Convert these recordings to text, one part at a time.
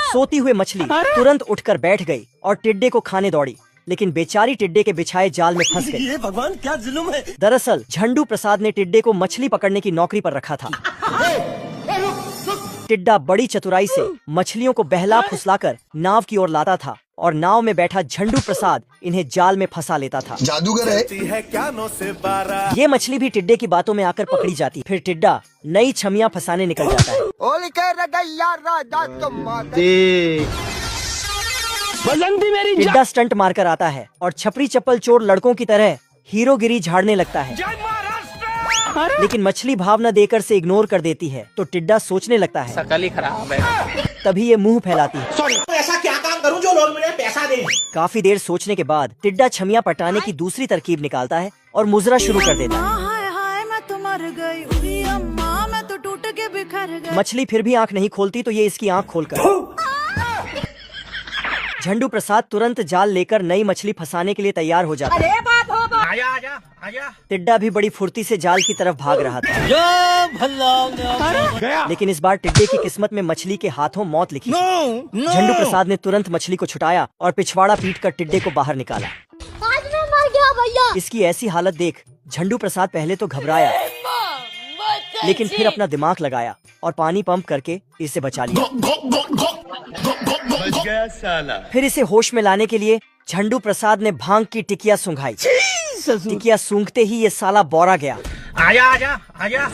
सोती हुई मछली तुरंत उठकर बैठ गई और टिड्डे को खाने दौड़ी, लेकिन बेचारी टिड्डे के बिछाए जाल में फंस गई। ये भगवान क्या जुल्म है। दरअसल झंडू प्रसाद ने टिड्डे को मछली पकड़ने की नौकरी पर रखा था। टिड्डा बड़ी चतुराई से मछलियों को बहला फुसलाकर नाव की ओर लाता था और नाव में बैठा झंडू प्रसाद इन्हें जाल में फंसा लेता था। जादूगर है। ये मछली भी टिड्डे की बातों में आकर पकड़ी जाती। फिर टिड्डा नई छमियां फंसाने निकल जाता है। टिड्डा स्टंट मारकर आता है और छपरी चप्पल चोर लड़कों की तरह हीरोगिरी झाड़ने लगता है, लेकिन मछली भाव न देकर से इग्नोर कर देती है। तो टिड्डा सोचने लगता है शकल ही खराब है। तभी ये मुंह फैलाती है। ऐसा क्या काम करूं जो लोग मुझे पैसा दें। काफी देर सोचने के बाद टिड्डा छमिया पटाने की दूसरी तरकीब निकालता है और मुजरा शुरू कर देता है। मछली फिर भी आंख नहीं खोलती तो ये इसकी आंख खोलकर झंडू प्रसाद तुरंत जाल लेकर नई मछली फंसाने के लिए तैयार हो जाता है। आजा। टिड्डा भी बड़ी फुर्ती से जाल की तरफ भाग रहा था, लेकिन इस बार टिड्डे की किस्मत में मछली के हाथों मौत लिखी। झंडू प्रसाद ने तुरंत मछली को छुटाया और पिछवाड़ा पीटकर टिड्डे को बाहर निकाला। आज मैं मर गया भैया। इसकी ऐसी हालत देख झंडू प्रसाद पहले तो घबराया, लेकिन फिर अपना दिमाग लगाया और पानी पंप करके इसे बचा लिया। फिर इसे होश में लाने के लिए झंडू प्रसाद ने भांग की टिकिया सूंघाई। टिकिया सूंघते ही ये साला बौरा गया। आजा।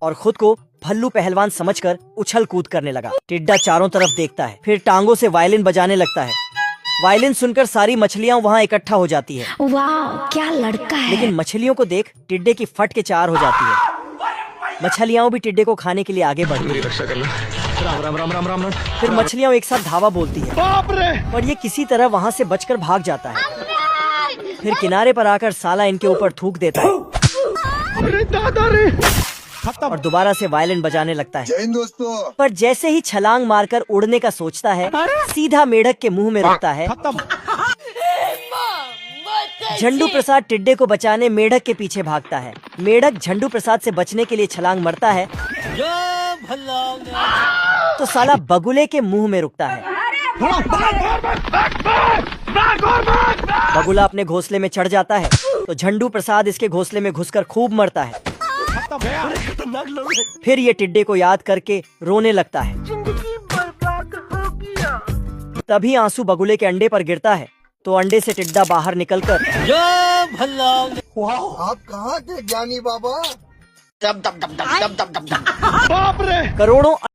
और खुद को भल्लू पहलवान समझकर उछल कूद करने लगा। टिड्डा चारों तरफ देखता है, फिर टांगों से वायलिन बजाने लगता है। वायलिन सुनकर सारी मछलियाँ वहाँ इकट्ठा हो जाती है। वाह क्या लड़का है। लेकिन मछलियों को देख टिड्डे की फट के चार हो जाती है। मछलियाँ भी टिड्डे को खाने के लिए आगे बढ़ती है। राम। फिर मछलियाँ एक साथ धावा बोलती है, और ये किसी तरह वहाँ से बचकर भाग जाता है। फिर किनारे पर आकर साला इनके ऊपर थूक देता है और दोबारा से वायलिन बजाने लगता है। जय हिंद दोस्तों। पर जैसे ही छलांग मारकर उड़ने का सोचता है, सीधा मेढक के मुंह में रुकता है। झंडू प्रसाद टिड्डे को बचाने मेढक के पीछे भागता है। मेढक झंडू प्रसाद से बचने के लिए छलांग मारता है तो साला बगुले के मुंह में रुकता है। बगुला अपने घोंसले में चढ़ जाता है तो झंडू प्रसाद इसके घोंसले में घुसकर खूब मरता है। फिर ये टिड्डे को याद करके रोने लगता है। तभी आंसू बगुले के अंडे पर गिरता है तो अंडे से टिड्डा बाहर निकलकर आप कहाँ थे ज्ञानी बाबा। करोड़ों